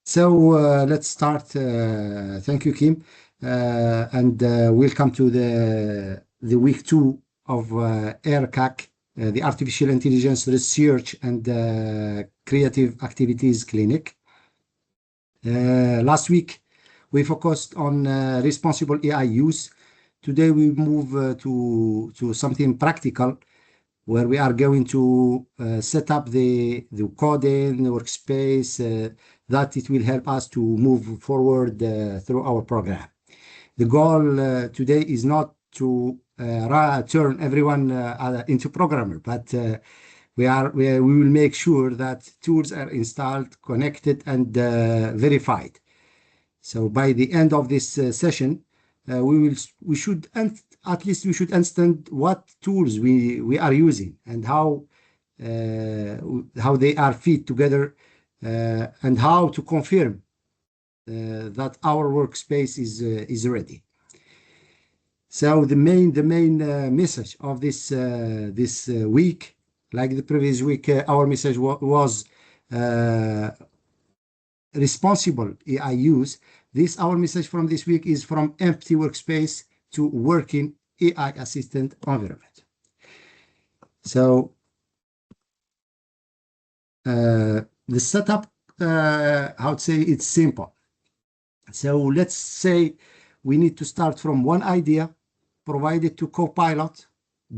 So let's start. Thank you, Kim, and welcome to the week 2 of AIRCAC, the Artificial Intelligence Research and Creative Activities Clinic. Last week, we focused on responsible AI use. Today, we move to something practical, where we are going to set up the coding, the workspace, that it will help us to move forward through our program. The goal today is not to turn everyone into programmer, but we will make sure that tools are installed, connected, and verified. So by the end of this session, we should understand what tools we are using and how they are fit together, and how to confirm that our workspace is ready. So the main message of this week, like the previous week, our message was responsible AI use. Our message from this week is from empty workspace to working AI assistant environment. So the setup, how to say, it's simple. So let's say we need to start from one idea, provide it to Copilot,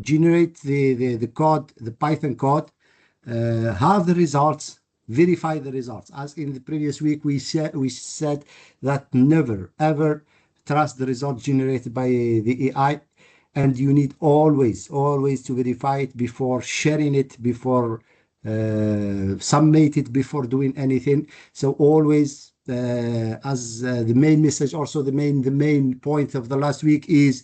generate the code, the Python code, have the results, verify the results. As in the previous week, we said that never ever trust the results generated by the AI, and you need always to verify it before sharing it, before submit it, before doing anything. So always, as the main message, also the main point of the last week is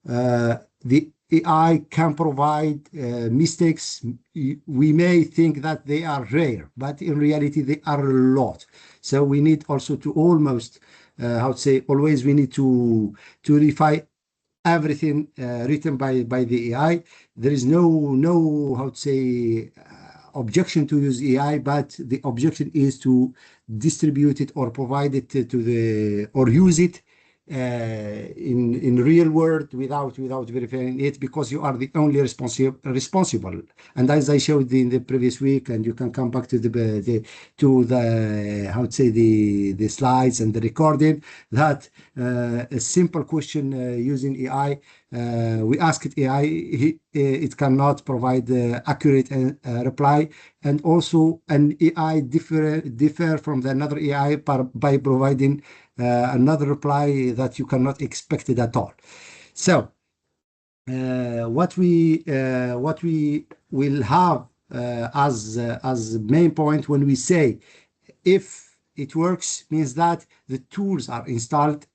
the AI can provide mistakes. We may think that they are rare, but in reality they are a lot. So we need also to almost, how to say, always we need to verify everything written by the AI. There is no how to say objection to use AI, but the objection is to distribute it or provide it or use it in real world without verifying it, because you are the only responsible. And as I showed in the previous week, and you can come back to the how to say the slides and the recording, that a simple question using AI, we asked AI, it cannot provide accurate reply, and also an AI differ from another AI by providing another reply that you cannot expect it at all. So what we will have as main point when we say if it works, means that the tools are installed,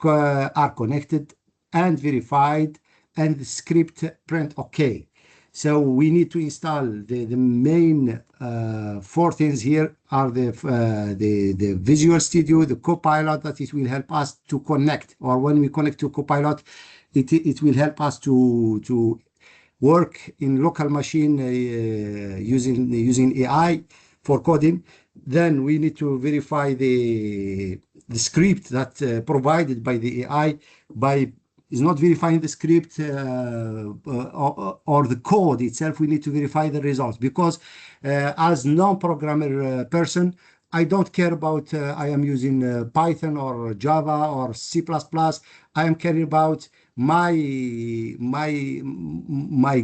are connected and verified, and the script print okay. So we need to install the main 4 things here are the Visual Studio, the Copilot, that it will help us to connect, or when we connect to Copilot, it will help us to work in local machine using AI for coding. Then we need to verify the script that provided by the AI is not verifying the script or the code itself. We need to verify the results, because as non-programmer person, I don't care about I am using Python or Java or C++. I am caring about my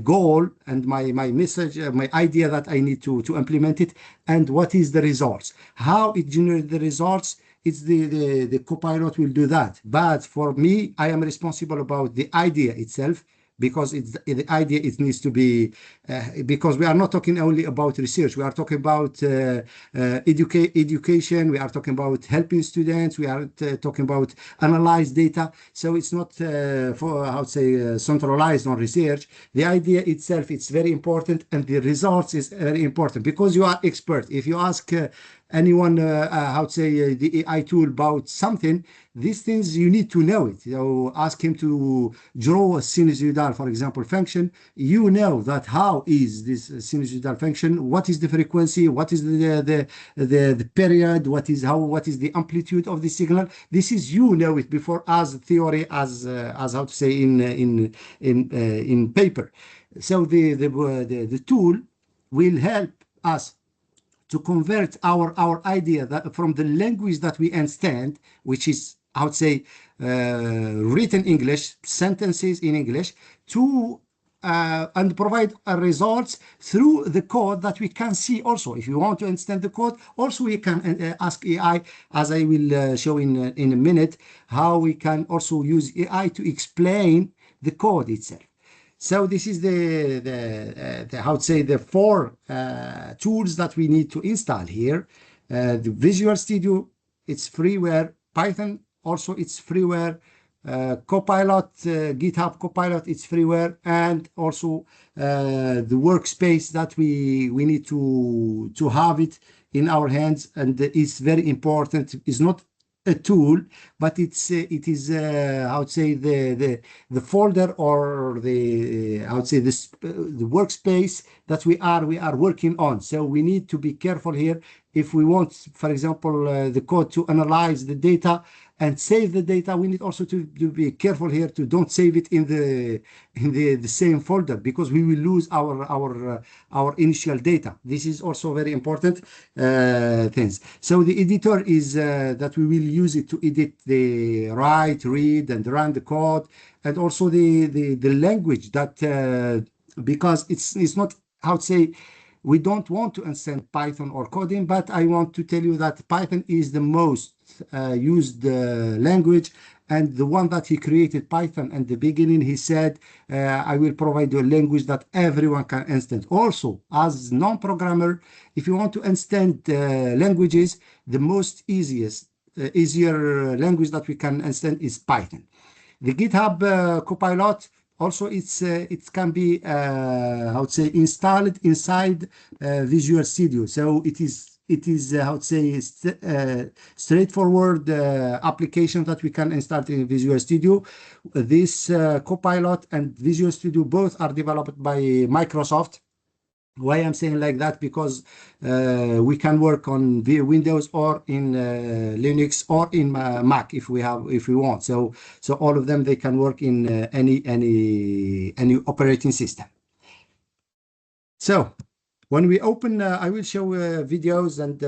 goal and my message, my idea that I need to implement it, and what is the results, how it generates the results. It's the Copilot will do that. But for me, I am responsible about the idea itself, because the idea, it needs to be, because we are not talking only about research. We are talking about education. We are talking about helping students. We are talking about analyze data. So it's not for, how to say, centralized on research. The idea itself, it's very important, and the results is very important, because you are expert. If you ask anyone, how to say, the AI tool about something, these things you need to know it. So ask him to draw a sinusoidal, for example, function. You know that how is this sinusoidal function? What is the frequency? What is the period? What is the amplitude of the signal? This is, you know it before as theory, as how to say in paper. So the tool will help us to convert our idea that from the language that we understand, which is, I would say, written English, sentences in English, to and provide results through the code that we can see also. If you want to understand the code, also we can ask AI, as I will show in a minute, how we can also use AI to explain the code itself. So this is the how to say the four tools that we need to install here. The Visual Studio, it's freeware. Python also, it's freeware. Copilot, GitHub Copilot, it's freeware, and also the workspace that we need to have it in our hands, and it's very important. It's not a tool, but it is how to say the folder, or the how to say this the workspace that we are working on. So we need to be careful here. If we want, for example, the code to analyze the data and save the data, we need also to be careful here to don't save it in the same folder, because we will lose our initial data. This is also very important things. So the editor is that we will use it to edit the write, read, and run the code, and also the language that because it's not, how to say, we don't want to understand Python or coding, but I want to tell you that Python is the most used language, and the one that he created, Python, at the beginning, he said, I will provide you a language that everyone can understand. Also, as non-programmer, if you want to understand languages, the most easier language that we can understand is Python. The GitHub Copilot, also it can be how to say installed inside Visual Studio. So it is how to say straightforward application that we can install in Visual Studio. This Copilot and Visual Studio both are developed by Microsoft. Why I'm saying like that? Because we can work on Windows or in Linux or in Mac if we want. So all of them, they can work in any operating system. So when we open, I will show videos and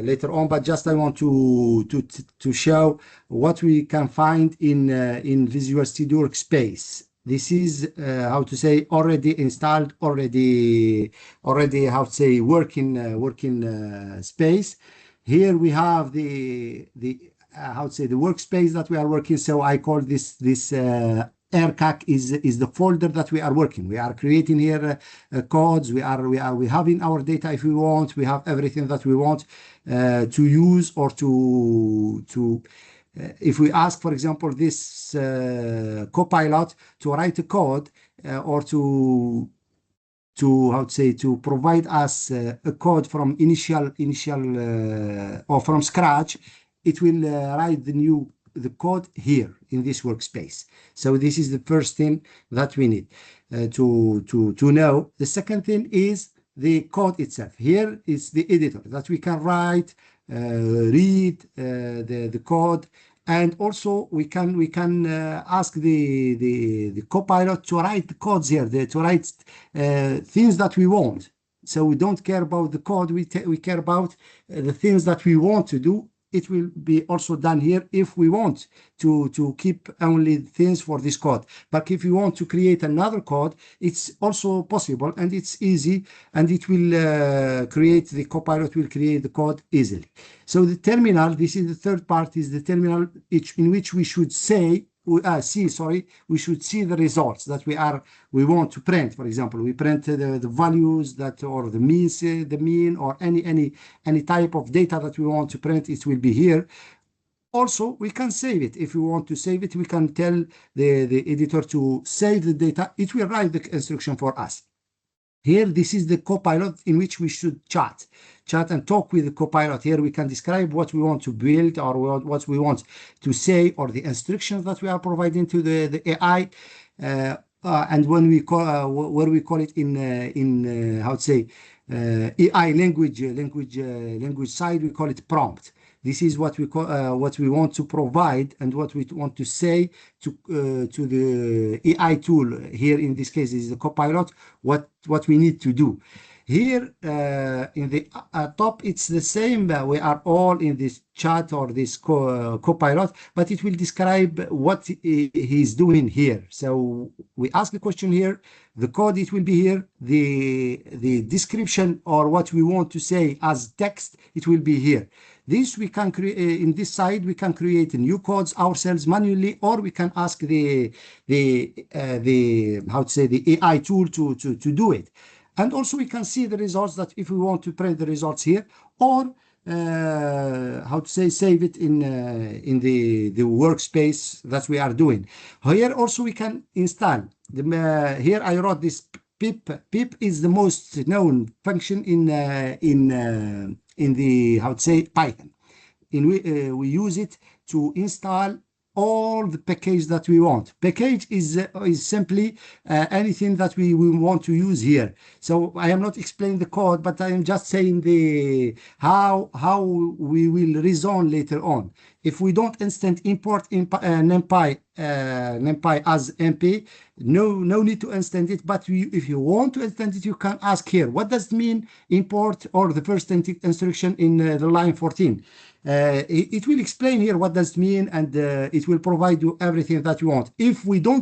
later on, but just I want to show what we can find in Visual Studio Workspace. This is how to say already installed, already how to say working space. Here we have the how to say the workspace that we are working. So I call this AIRCAC is the folder that we are working. We are creating here codes. We having our data if we want. We have everything that we want to use, or to if we ask, for example, this Copilot to write a code or to how to say to provide us a code from initial or from scratch, it will write the code here in this workspace. So this is the first thing that we need to know. The second thing is the code itself. Here is the editor that we can write, read the code, and also we can ask the Copilot to write the codes here, to write things that we want. So we don't care about the code, we care about the things that we want to do. It will be also done here if we want to keep only things for this code. But if you want to create another code, it's also possible, and it's easy, and it will create, the Copilot will create the code easily. So the terminal, this is the third part, is the terminal in which we should we should see the results that we want to print. For example, we print the values that, or the mean, or any type of data that we want to print. It will be here. Also, we can save it. If we want to save it, we can tell the editor to save the data. It will write the instruction for us. Here, this is the copilot in which we should chat and talk with the copilot. Here we can describe what we want to build or what we want to say, or the instructions that we are providing to the AI. And when we call where we call it in how to say AI language side, we call it prompt. This is what we call what we want to provide and what we want to say to the AI tool. Here in this case is the copilot. What we need to do. Here in the top, it's the same. We are all in this chat or this copilot, but it will describe what he's doing here. So we ask a question here, the code, it will be here, the description or what we want to say as text, it will be here. This we can create in this side. We can create new codes ourselves manually, or we can ask the how to say the AI tool to do it. And also we can see the results, that if we want to print the results here, or how to say save it in the workspace that we are doing. Here also we can install the here I wrote this pip. Pip is the most known function in the how to say Python. We use it to install all the package that we want. Package is simply anything that we want to use here. So I am not explaining the code, but I am just saying the how we will reason later on. If we don't instant import in NumPy as MP, no need to instant it. But if you want to instant it, you can ask here, what does it mean import, or the first instruction in the line 14. It will explain here what does it mean, and it will provide you everything that you want. If we run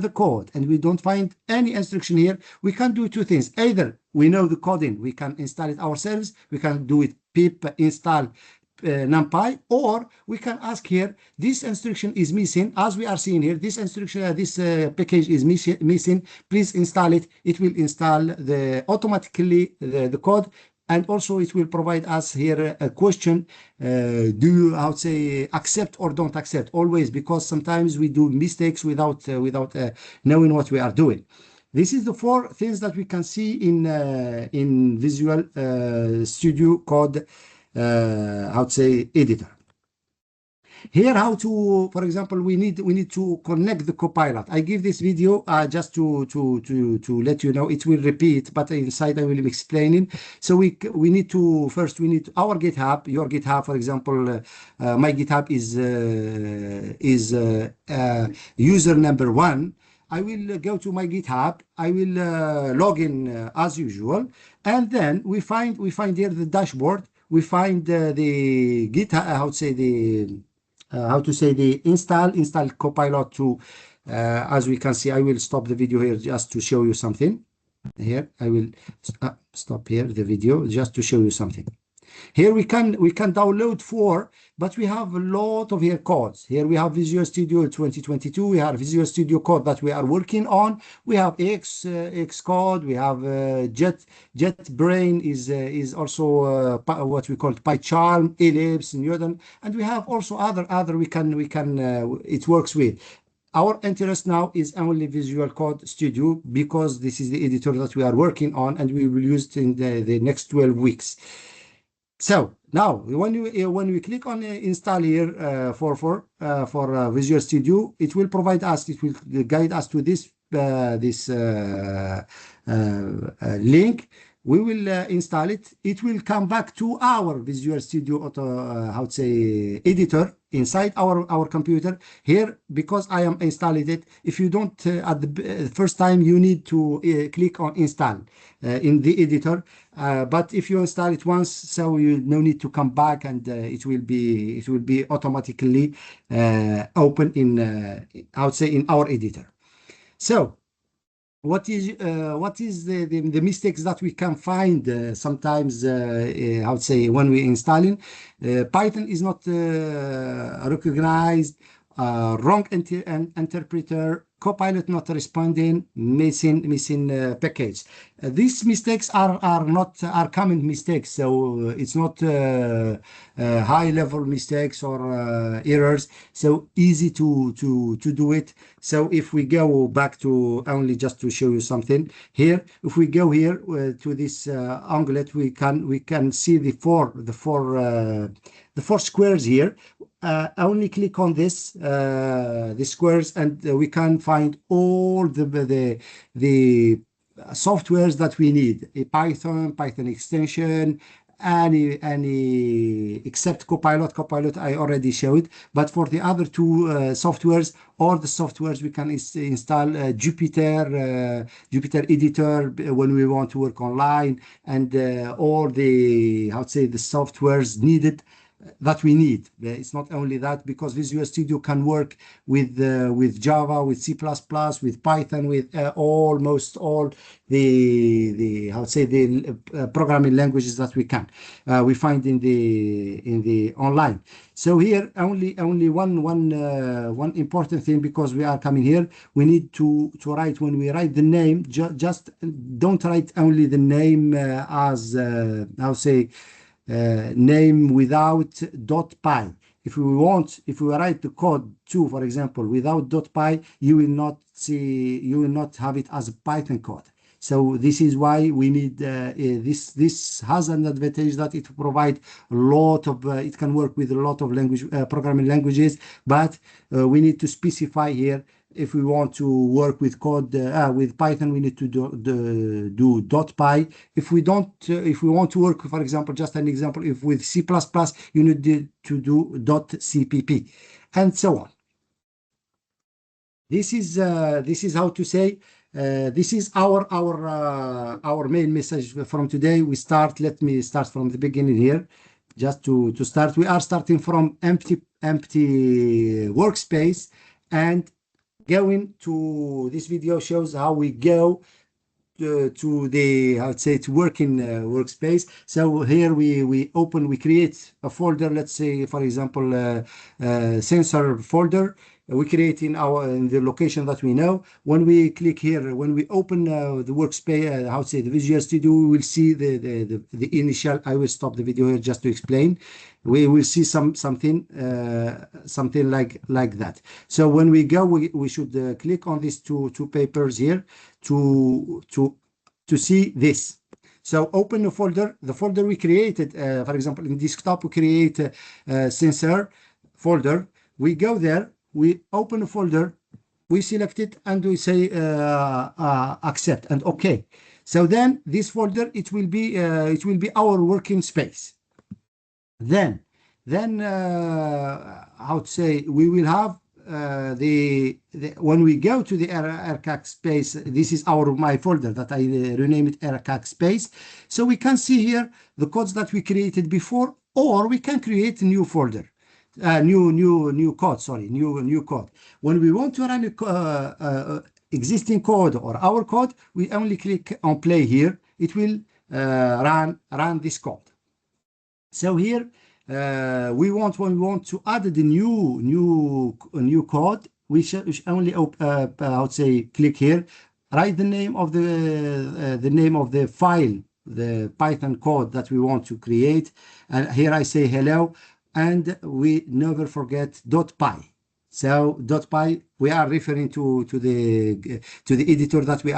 the code and we don't find any instruction here, we can do two things. Either we know the coding, we can install it ourselves, we can do it pip install NumPy, or we can ask here, this instruction is missing. As we are seeing here, this instruction, this package is missing, please install it. It will install automatically the code. And also it will provide us here a question, do you, how to say, accept or don't accept, always, because sometimes we do mistakes without knowing what we are doing. This is the 4 things that we can see in Visual Studio Code, how to say, editor. Here, how to, for example, we need to connect the copilot. I give this video just to let you know. It will repeat, but inside I will be explaining. So we need to first, we need our GitHub, your GitHub, for example. My GitHub is user number 1. I will go to my GitHub. I will log in as usual, and then we find here the dashboard. We find the GitHub, how to say the install copilot to, as we can see. I will stop the video here just to show you something. Here I will stop here the video just to show you something. Here we can download 4, but we have a lot of here codes. Here we have Visual Studio 2022. We have Visual Studio Code that we are working on. We have Xcode. We have JetBrain is also what we call PyCharm, Ellipse, Newton, and we have also other we can it works with. Our interest now is only Visual Code Studio, because this is the editor that we are working on, and we will use it in the next 12 weeks. So now, when we click on install here for Visual Studio, it will provide us, it will guide us to this link. We will install it. It will come back to our Visual Studio how to say editor inside our computer here, because I am installing it. If you don't at the first time, you need to click on install in the editor. But if you install it once, so you no need to come back, and it will be automatically open in I would say in our editor. So what is the mistakes that we can find sometimes, I would say, when we installing? Python is not recognized, wrong interpreter, Copilot not responding, missing package. These mistakes are common mistakes, so it's not high level mistakes or errors. So easy to do it. So if we go back to only just to show you something here, if we go here to this onglet, we can see the four squares here. Only click on this the squares, and we can find all the softwares that we need: a Python extension, any except Copilot I already showed. But for the other two softwares, all the softwares we can install Jupyter editor when we want to work online, and all the the softwares needed that we need. It's not only that, because Visual Studio can work with Java, with C++, with Python, with almost all the programming languages that we find in the online. So here only one important thing, because we are coming here, we need to write, when we write the name, just don't write only the name as name without .py. If we write the code too, for example, without .py, you will not have it as a Python code. So this is why we need this has an advantage that it provides a lot of it can work with a lot of programming languages, but we need to specify here. If we want to work with code with Python, we need to do .py. If we want to work, for example, just an example, if with C++, you need to do .cpp, and so on. This is how to say. This is our main message from today. Let me start from the beginning here. Just to start, we are starting from empty workspace, and going to this video shows how we go to the to working workspace. So here we create a folder. Let's say, for example, CINSER folder. We create in the location that we know. When we click here, when we open the workspace, the Visual Studio, we will see the initial. I will stop the video here just to explain. We will see something like that. So when we go, we should click on these two papers here to see this. So open the folder. The folder we created, for example, in desktop, we create CINSER folder. We go there. We open a folder, we select it, and we say accept and OK. So then this folder, it will be our working space. Then we will have when we go to the AIRCAC space, this is my folder that I renamed it AIRCAC space. So we can see here the codes that we created before, or we can create a new folder. New code. When we want to run existing code or our code, we only click on play here. It will run this code. So here when we want to add the new code, we should only click here, write the name of the file, the Python code that we want to create, and here I say hello. And we never forget .py. So .py, we are referring to the editor that we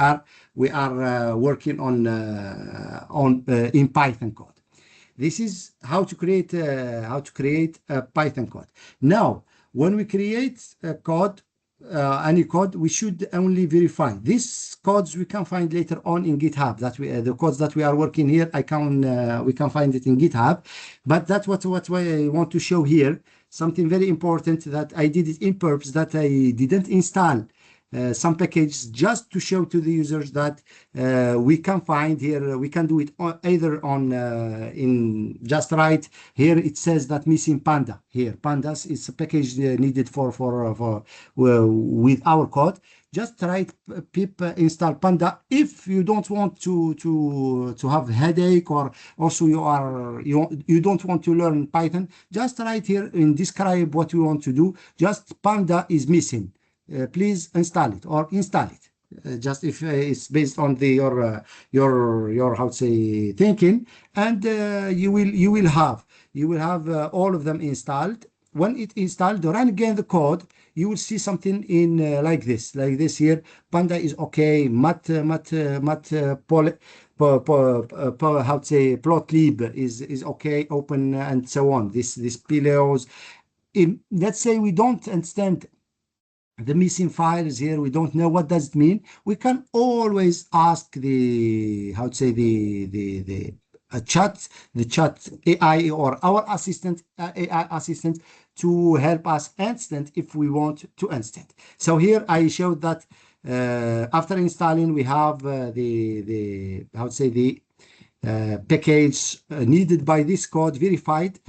are working on in Python code. This is how to create a Python code. Now, when we create a code, any code, we should only verify these codes. We can find later on in GitHub. The codes that we are working here, we can find it in GitHub. But that's what I want to show here. Something very important that I did it in purpose, that I didn't install some packages, just to show to the users that we can find here. We can do it either on in just right here. It says that missing panda here. Pandas is a package needed for with our code. Just write pip install panda if you don't want to have headache, or also you don't want to learn Python. Just write here and describe what you want to do. Just panda is missing. please install it or install it. Just if it's based on your how to say thinking, and you will have all of them installed. When it installed, run again the code, you will see something in like this here. Panda is okay. How to say Plotlib is okay. Open and so on. This pillows. Let's say we don't understand the missing files here, we don't know what does it mean, we can always ask the how to say the chat AI or our assistant AI assistant to help us instant if we want to instant. So here I showed that after installing we have the how to say the package needed by this code verified,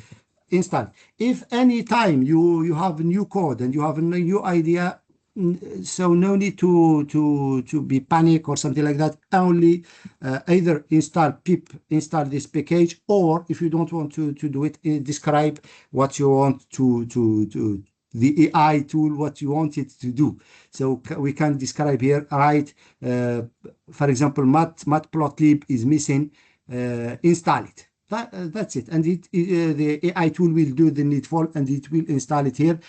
install. If any time you have a new code and you have a new idea, so no need to be panic or something like that. Only either install this package, or if you don't want to do it, describe what you want to the AI tool, what you want it to do. So we can describe here, right? For example, matplotlib is missing, install it. That's it, and the AI tool will do the needful and it will install it here.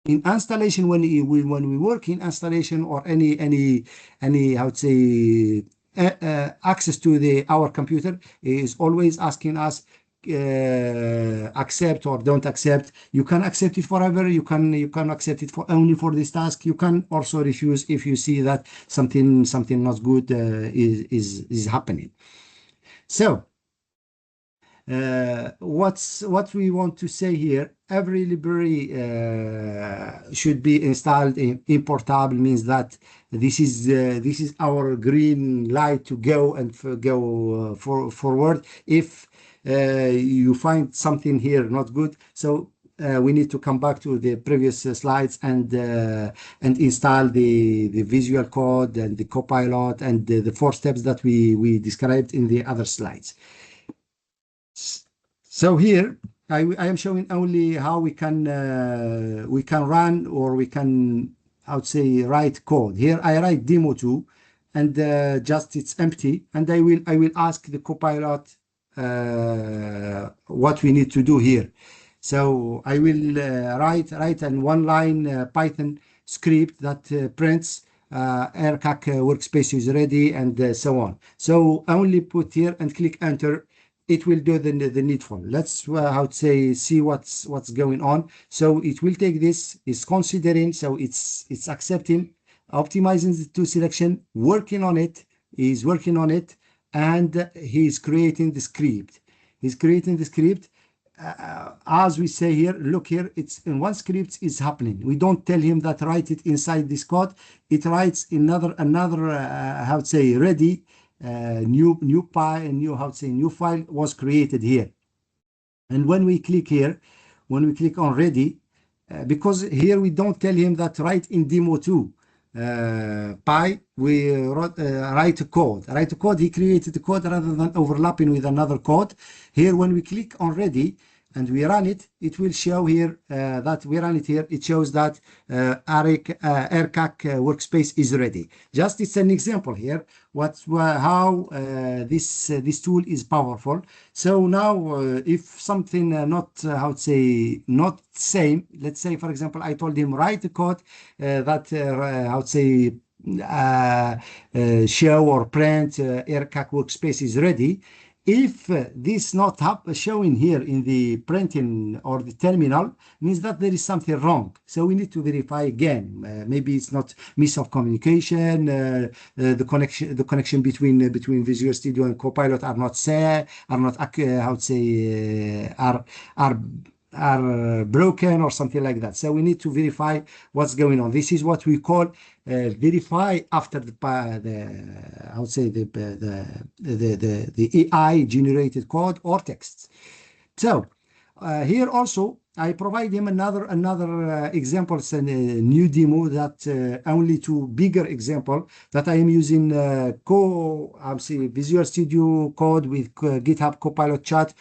In installation, when we work in installation or any how to say access to our computer is always asking us accept or don't accept. You can accept it forever. You can accept it for only for this task. You can also refuse if you see that something not good is happening. So what we want to say here, every library should be installed in portable, means that this is our green light to go and go forward. If you find something here not good, so we need to come back to the previous slides and install the visual code and the copilot and the 4 steps that we described in the other slides. So here I am showing only how we can run, or we can, I would say, write code. Here I write demo 2, and just it's empty, and I will ask the copilot what we need to do here. So I will write an 1-line Python script that prints AIRCAC workspace is ready, and so on. So only put here and click enter. It will do the needful. Let's how to say see what's going on. So it will take this, is considering, so it's accepting, optimizing the 2 selection, working on it, and he's creating the script. As we say here, look here, it's in one script is happening. We don't tell him that write it inside this code. It writes another how to say ready. New file was created here, and when we click on ready, because here we don't tell him that write in demo 2 we write a code. He created the code rather than overlapping with another code. Here when we click on ready and we run it, it will show here that we run it here. It shows that AIRCAC workspace is ready. Just it's an example here how this tool is powerful. So now if something not how to say not same, let's say for example I told him write the code that how to say show or print AIRCAC workspace is ready. If this not showing here in the printing or the terminal, means that there is something wrong. So we need to verify again. Maybe it's not miss of communication. The connection between Visual Studio and Copilot are not how to say are broken or something like that. So we need to verify what's going on. This is what we call verify after the I would say the AI generated code or text. So here also I provide him another example. It's a new demo that only 2 bigger example that I am using Visual Studio Code with GitHub Copilot chat.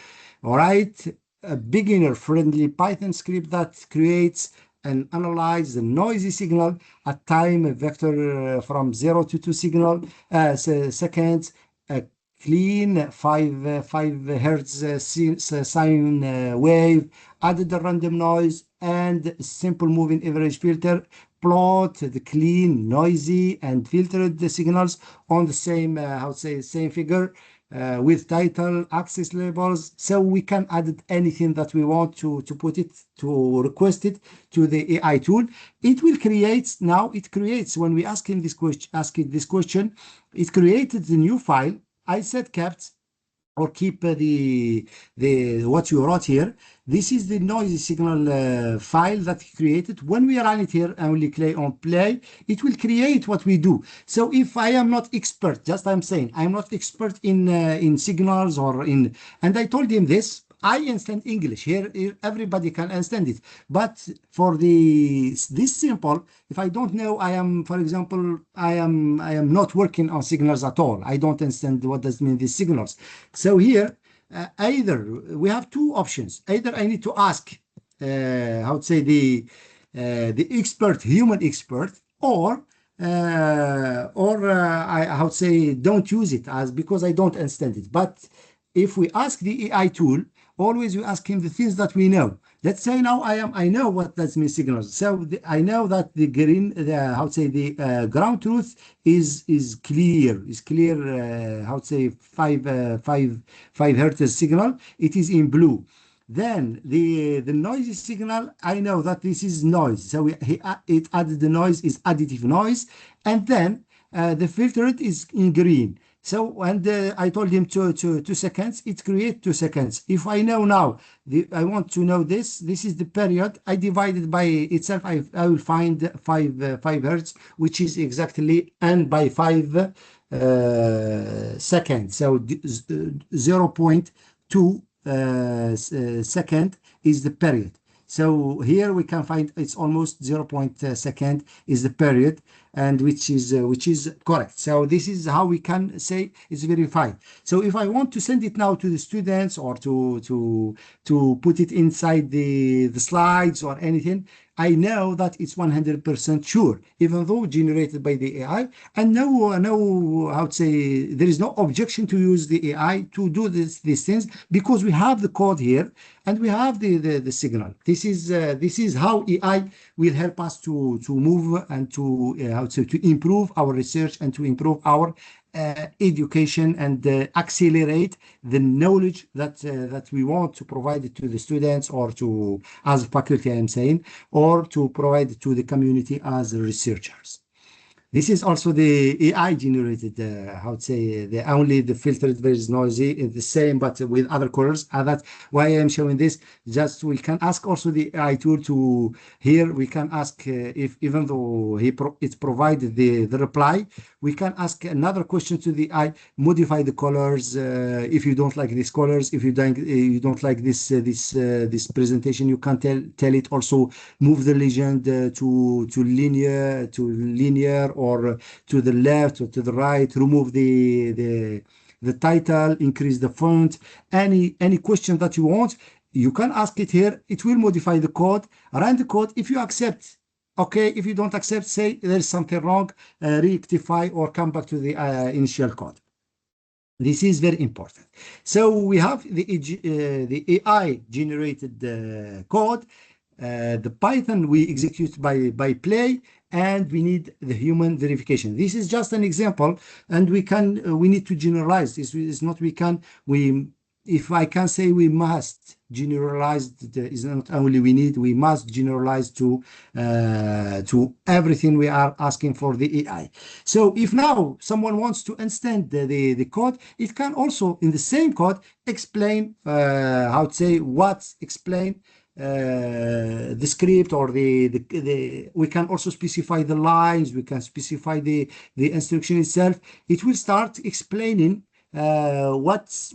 All right. A beginner friendly Python script that creates and analyze the noisy signal at time vector from 0 to 2 seconds, a clean 5 hertz sine wave, added the random noise and simple moving average filter, plot the clean, noisy, and filtered the signals on the same, same figure with title, access labels. So we can add anything that we want to put it, to request it to the AI tool. It will create, now it creates, when we ask it this question, it created the new file. I said kept or keep the what you wrote here. This is the noisy signal file that he created. When we run it here and we click on play, it will create what we do. So if I am not expert, just I'm saying I'm not expert in signals or in, and I told him this, I understand English here, everybody can understand it, but for this simple, if I don't know, I am, for example, I am not working on signals at all, I don't understand what does mean these signals. So here either we have two options. Either I need to ask the expert, human expert, or I would say don't use it as, because I don't understand it. But if we ask the AI tool, always we ask him the things that we know. Let's say now I know what that means signals. So I know that the green, the ground truth is clear. Five hertz signal. It is in blue. Then the noisy signal, I know that this is noise. So it added the noise is additive noise, and then the filtered is in green. So when I told him 2 seconds, it creates 2 seconds. If I know now, I want to know this is the period, I divided by itself, I will find 5 hertz, which is exactly n by 5 seconds. So 0.2 second is the period. So here we can find it's almost 0.2 second is the period, and which is correct. So this is how we can say it's verified. So if I want to send it now to the students or to put it inside the slides or anything, I know that it's 100% sure, even though generated by the AI. And no, I would say there is no objection to use the AI to do these things, because we have the code here and we have the signal. This is how AI will help us to move and to improve our research and to improve our education and accelerate the knowledge that we want to provide it to the students, or to as faculty, I'm saying, or to provide it to the community as researchers. This is also the AI generated, the only the filtered versus noisy is the same, but with other colors. And that's why I'm showing this. Just we can ask also the AI tool to, here we can ask if, even though it provided the reply, we can ask another question to the AI, modify the colors. If you don't like these colors, if you don't like this presentation, you can tell it also move the legend to linear, or to the left or to the right, remove the title, increase the font, any question that you want, you can ask it here. It will modify the code, run the code. If you accept, okay. If you don't accept, say there's something wrong, rectify or come back to the initial code. This is very important. So we have the AI generated code. The Python we execute by play, and we need the human verification. This is just an example, and we need to generalize. This is not if I can say we must generalize, is not only we must generalize to everything we are asking for the AI. So if now someone wants to understand the code, it can also in the same code explain the script, or we can also specify the lines, we can specify the instruction itself. It will start explaining what's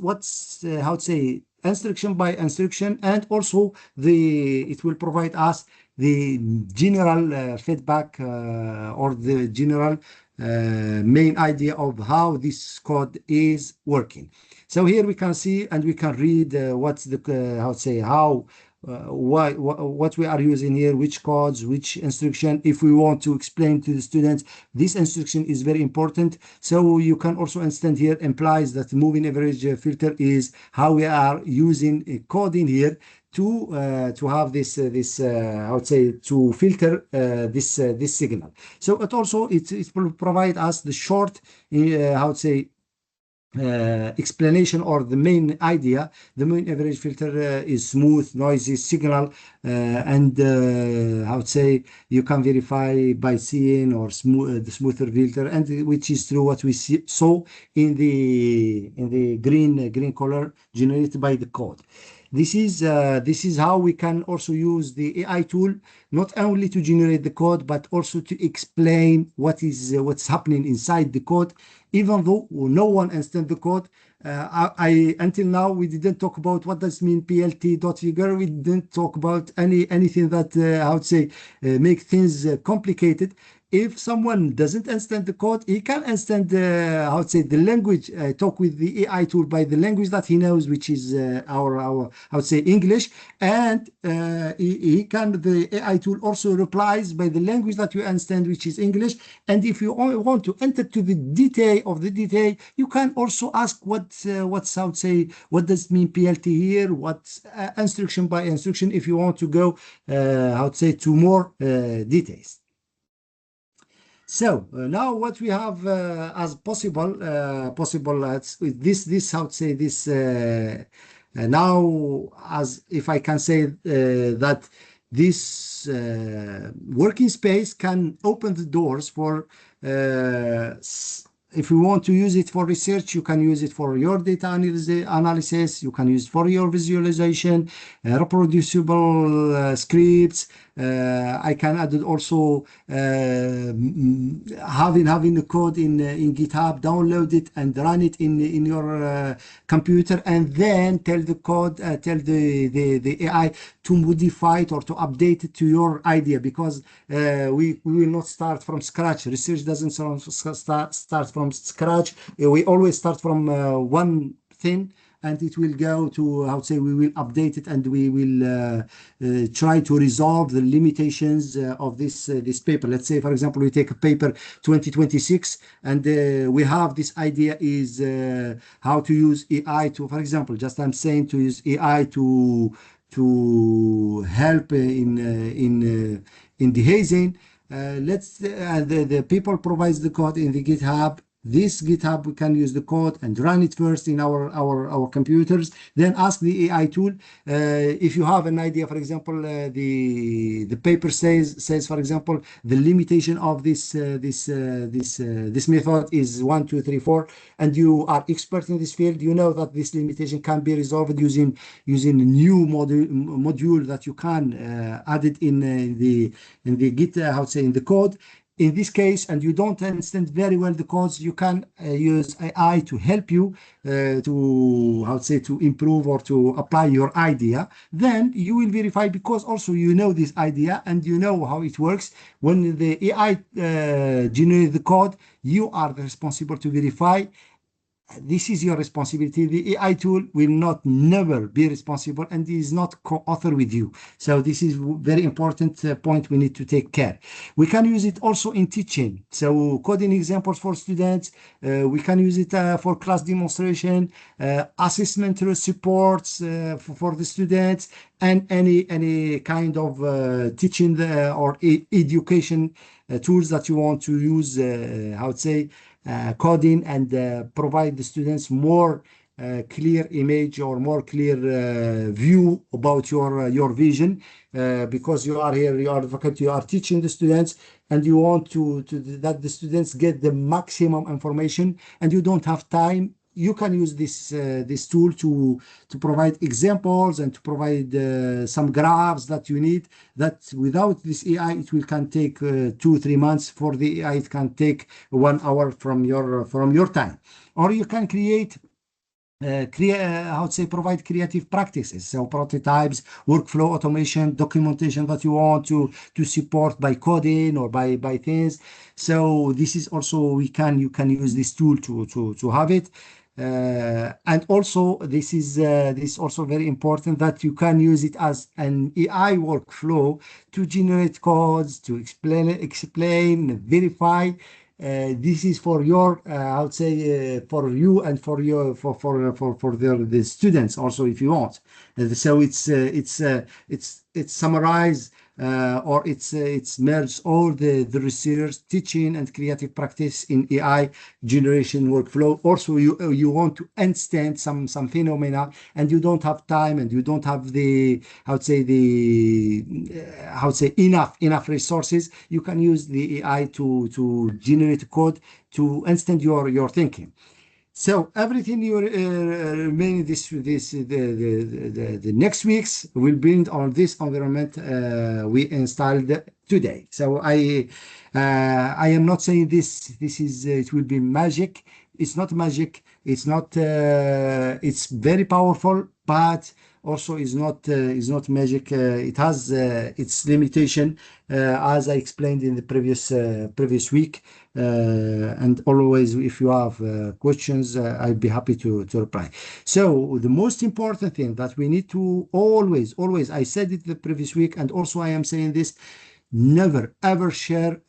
instruction by instruction, and also it will provide us the general feedback or the general main idea of how this code is working. So here we can see and we can read what's the what we are using here, which codes, which instruction. If we want to explain to the students, this instruction is very important. So you can also understand here implies that moving average filter is how we are using a coding here to have this I would say to filter this signal. So it will provide us the short I would say explanation or the main idea. The main average filter is smooth, noisy signal, and I would say you can verify by seeing or the smoother filter, and which is true what we saw in the green color generated by the code. This is how we can also use the AI tool, not only to generate the code, but also to explain what's happening inside the code, even though no one understands the code. Until now we didn't talk about what does mean plt.figure. We didn't talk about anything that I would say make things complicated. If someone doesn't understand the code, he can understand I would say the language. Talk with the AI tool by the language that he knows, which is our I would say English, and the AI tool also replies by the language that you understand, which is English. And if you want to enter to the detail of the detail, you can also ask what's I would say what does mean PLT here, what's instruction by instruction, if you want to go I would say to more details. So now what we have as possible with this I would say this now, as if I can say that this working space can open the doors for if you want to use it for research, you can use it for your data analysis, you can use it for your visualization, reproducible scripts. I can add also having the code in GitHub, download it and run it in your computer, and then tell the code, tell the AI to modify it or to update it to your idea, because we will not start from scratch. Research doesn't start from scratch. We always start from one thing, and it will go to, I would say, we will update it, and we will try to resolve the limitations of this paper. Let's say, for example, we take a paper 2026, and we have this idea is how to use AI to, for example, just I'm saying to use AI to help in dehazing. The people provides the code in the GitHub. This GitHub, we can use the code and run it first in our computers, then ask the AI tool. If you have an idea, for example, the paper says, for example, the limitation of this method is 1, 2, 3, 4, and you are expert in this field. You know that this limitation can be resolved using a new module that you can add it in the Git, how to say, in the code. In this case, and you don't understand very well the codes, you can use AI to help you to, how to say, to improve or to apply your idea. Then you will verify, because also you know this idea and you know how it works. When the AI generates the code, you are responsible to verify. This is your responsibility. The AI tool will never be responsible and is not co-author with you. So this is very important point we need to take care. We can use it also in teaching. So coding examples for students. We can use it for class demonstration, assessment supports for the students, and any kind of teaching or education tools that you want to use, how to say, coding, and provide the students more clear image or more clear view about your vision, because you are here, you are the faculty, you are teaching the students, and you want to that the students get the maximum information, and you don't have time. You can use this tool to provide examples and to provide some graphs that you need. That without this AI, it can take 2-3 months. For the AI, it can take 1 hour from your time. Or you can create. How to say, provide creative practices, so prototypes, workflow automation, documentation that you want to support by coding or by things. So this is also you can use this tool to have it. And also, this is also very important that you can use it as an AI workflow to generate codes, to explain, verify. This is for your, I would say, for you and for your for the students also, if you want. So it's summarize or it's merge all the research, teaching, and creative practice in AI generation workflow. Also, you want to understand some phenomena, and you don't have time, and you don't have the enough resources. You can use the AI to generate code to understand your thinking. So everything you remain the next weeks will build on this environment we installed today. So I am not saying this is it will be magic. It's not magic. It's not. It's very powerful, but also is not magic. It has its limitation, as I explained in the previous week. And always, if you have questions, I'd be happy to reply. So the most important thing that we need to always, I said it the previous week, and also I am saying this, never ever share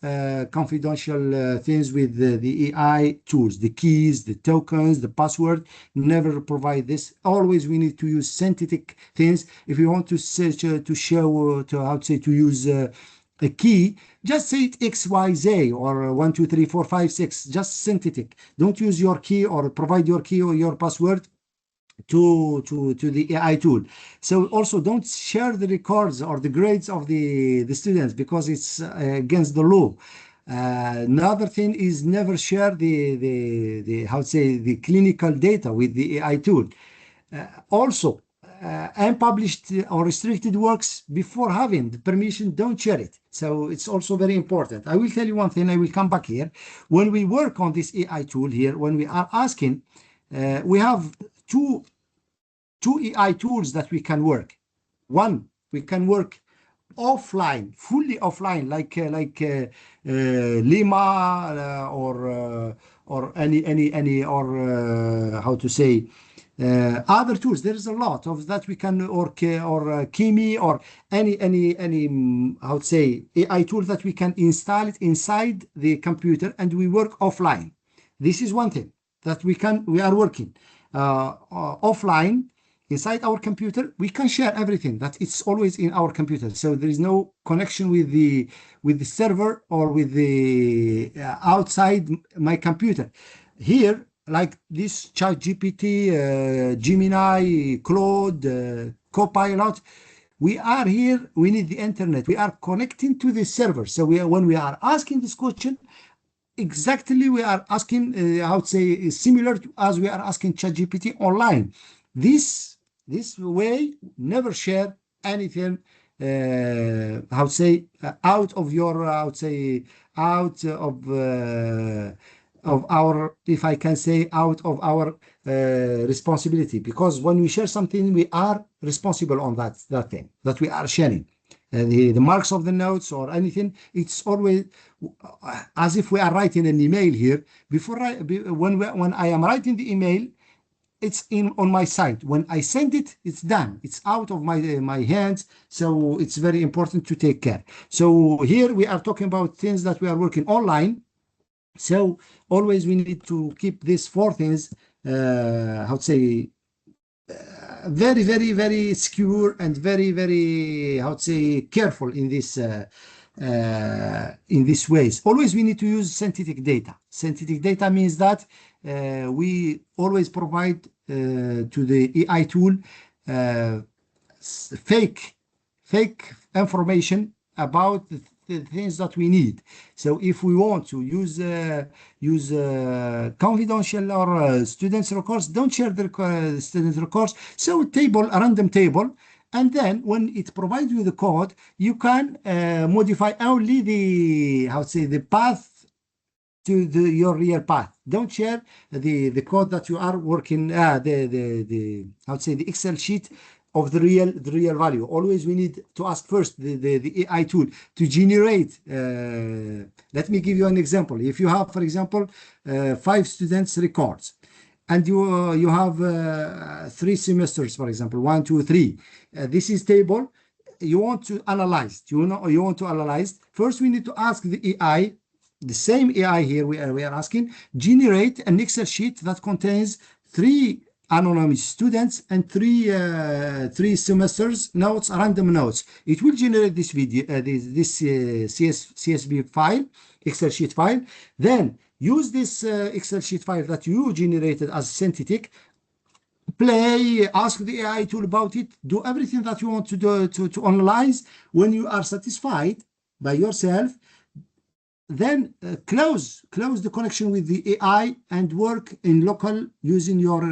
confidential things with the AI tools, the keys, the tokens, the password. Never provide this. Always we need to use synthetic things. If you want to search to use a key, just say it XYZ or 1 2 3 4 5 6, just synthetic. Don't use your key or provide your key or your password to the AI tool. So also don't share the records or the grades of the students, because it's against the law. Another thing is never share the clinical data with the AI tool. Also, unpublished or restricted works before having the permission, don't share it. So it's also very important. I will tell you one thing. I will come back here. When we work on this AI tool here, when we are asking, we have two AI tools that we can work. One, we can work offline, fully offline, like Lima or any or how to say other tools. There is a lot of that we can or Kimi or any how to say AI tool that we can install it inside the computer and we work offline. This is one thing that we are working offline inside our computer. We can share everything that it's always in our computer, so there is no connection with the server or with the outside my computer. Here, like this ChatGPT, Gemini, Claude, Copilot, we are here, we need the internet, we are connecting to the server. So when we are asking this question, exactly we are asking I would say similar to as we are asking ChatGPT online. This way, never share anything how to say out of your out of our, if I can say, out of our responsibility, because when we share something, we are responsible on that thing that we are sharing. The marks of the notes or anything, it's always as if we are writing an email here. When I am writing the email, it's on my side. When I send it, it's done. It's out of my hands. So it's very important to take care. So here we are talking about things that we are working online. So always we need to keep these four things, how to say, very, very, very secure and very, very, how to say, careful in this ways. Always we need to use synthetic data. Synthetic data means that we always provide to the AI tool fake information about the things that we need. So if we want to use confidential or students records, don't share the students records. So a random table, and then when it provides you the code, you can modify only the path to your real path. Don't share the code that you are working the Excel sheet of the real value. Always we need to ask first the AI tool to generate. Let me give you an example. If you have, for example, 5 students records, and you have 3 semesters, for example, 1, 2, 3. This is table. You want to analyze. You want to analyze. First, we need to ask the AI. The same AI here we are asking, generate an Excel sheet that contains 3 anonymous students and 3 semesters notes, random notes. It will generate this video, this CSV file, Excel sheet file. Then use this Excel sheet file that you generated as synthetic, play, ask the AI tool about it, do everything that you want to do to analyze. When you are satisfied by yourself, then close the connection with the AI and work in local using your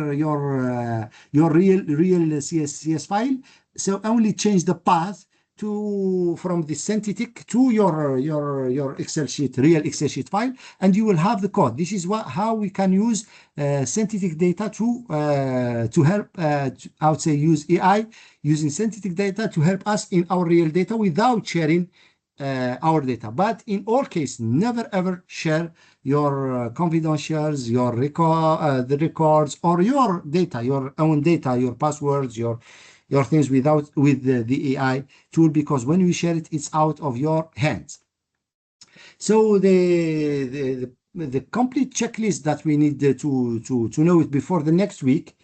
real CS file. So only change the path from the synthetic to your Excel sheet, real Excel sheet file, and you will have the code. This is how we can use synthetic data to help. I would say use AI using synthetic data to help us in our real data without sharing our data. But in all cases, never ever share your confidentials, your the records, or your data, your own data, your passwords, your things with the AI tool, because when you share it, it's out of your hands. So the complete checklist that we need to know it before the next week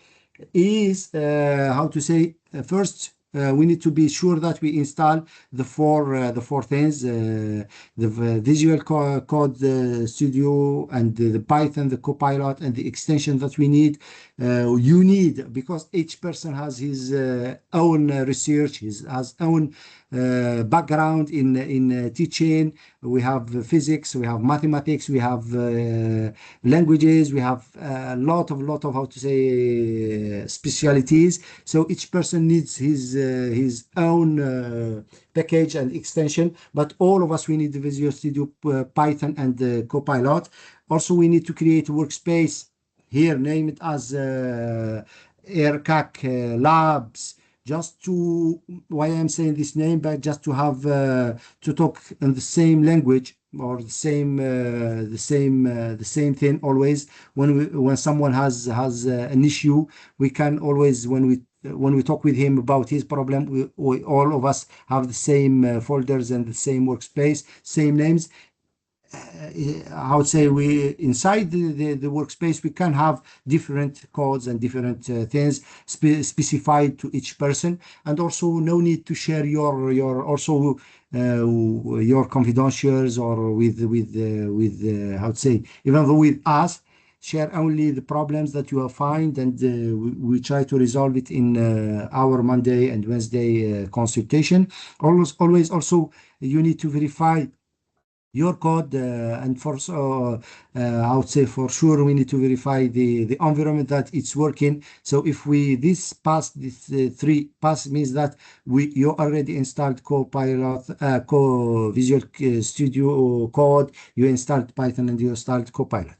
is how to say, first we need to be sure that we install the four things, the Visual Code Studio and the Python, the Copilot, and the extension that we need. You need, because each person has his own research, has own background in teaching. We have physics, we have mathematics, we have languages, we have a lot of how to say specialties. So each person needs his own package and extension, but all of us, we need the Visual Studio, Python, and Copilot. Also, we need to create a workspace here, name it as AIRCAC labs, just to, why I'm saying this name, but just to have to talk in the same language, or the same thing always. When someone has an issue, we can always, when we talk with him about his problem, we all of us have the same folders and the same workspace, same names. I would say we inside the workspace, we can have different codes and different things specified to each person. And also, no need to share your confidentials, or with how to say, even though with us, share only the problems that you find, and we try to resolve it in our Monday and Wednesday consultation. Always also, you need to verify your code, and for I would say for sure we need to verify the environment that it's working. So if this 3 pass, means that you already installed Copilot, Visual Studio Code, you installed Python, and you installed Copilot.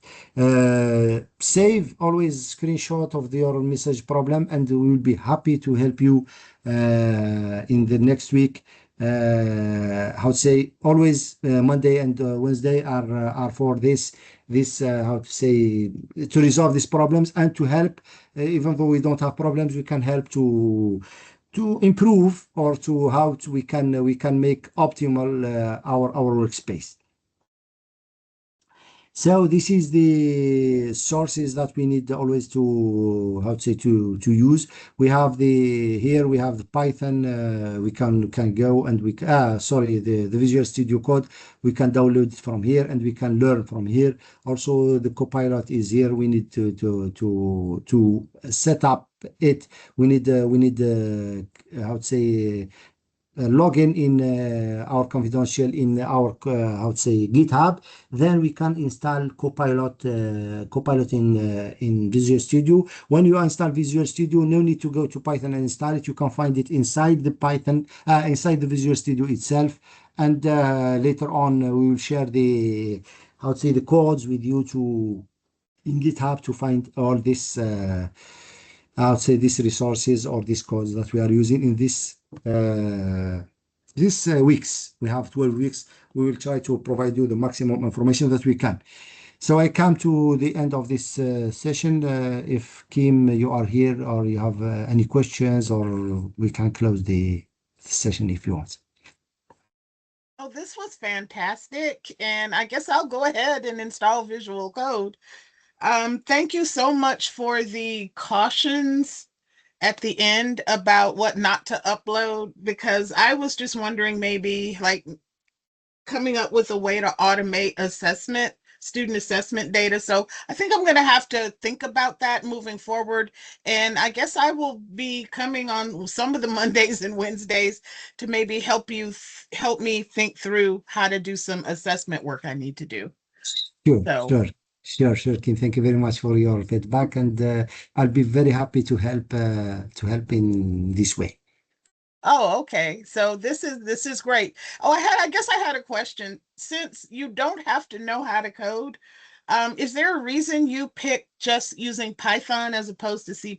Save always screenshot of your message problem, and we will be happy to help you in the next week. How to say, always Monday and Wednesday are for this how to say, to resolve these problems and to help. Even though we don't have problems, we can help to improve, or we can make optimal our workspace. So this is the sources that we need always to, how to say, to use. We have here we have the Python. We can go and the Visual Studio Code. We can download it from here, and we can learn from here. Also, the Copilot is here. We need to set up it. We need how to say, login in our confidential in our how to say GitHub. Then we can install Copilot in Visual Studio. When you install Visual Studio, no need to go to Python and install it. You can find it inside the Python, inside the Visual Studio itself. And later on, we will share the, how to say, the codes with you in GitHub to find all this. I would say these resources or these codes that we are using in this weeks. We have 12 weeks. We will try to provide you the maximum information that we can. So I come to the end of this session. If Kim, you are here or you have any questions, or we can close the session if you want. Oh, this was fantastic. And I guess I'll go ahead and install Visual Code. Thank you so much for the cautions at the end about what not to upload, because I was just wondering, maybe like coming up with a way to automate student assessment data. So I think I'm going to have to think about that moving forward. And I guess I will be coming on some of the Mondays and Wednesdays to maybe help me think through how to do some assessment work I need to do. Sure, So, sure, Kim. Thank you very much for your feedback, and I'll be very happy to help in this way. oh, okay. So this is great. Oh, I guess I had a question. Since you don't have to know how to code, is there a reason you picked just using Python as opposed to C++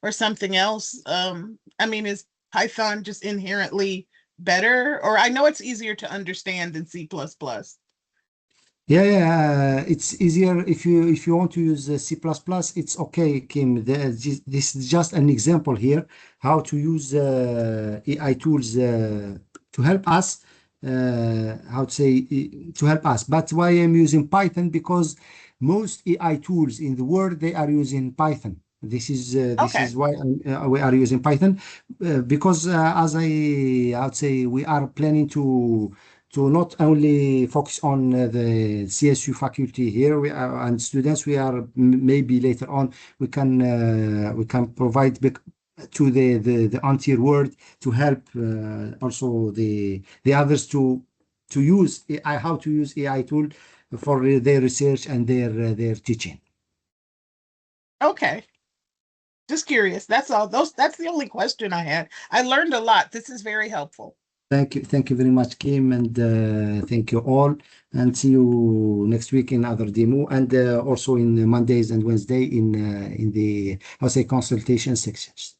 or something else? I mean, is Python just inherently better? Or I know it's easier to understand than C++. Yeah, it's easier if you want to use C++. It's okay, Kim. This is just an example here how to use AI tools to help us. How to say to help us. But why I'm using Python? Because most AI tools in the world they are using Python. This Okay. is why we are using Python because as I would say we are planning to not only focus on the CSU faculty here and students. We are maybe later on we can provide to the entire world to help also the others to use AI, how to use AI tool for their research and their teaching. Okay. Just curious. That's all. That's the only question I had. I learned a lot. This is very helpful. Thank you very much, Kim, and thank you all. And see you next week in other demo, and also in Mondays and Wednesday in the, I'll say, consultation sections.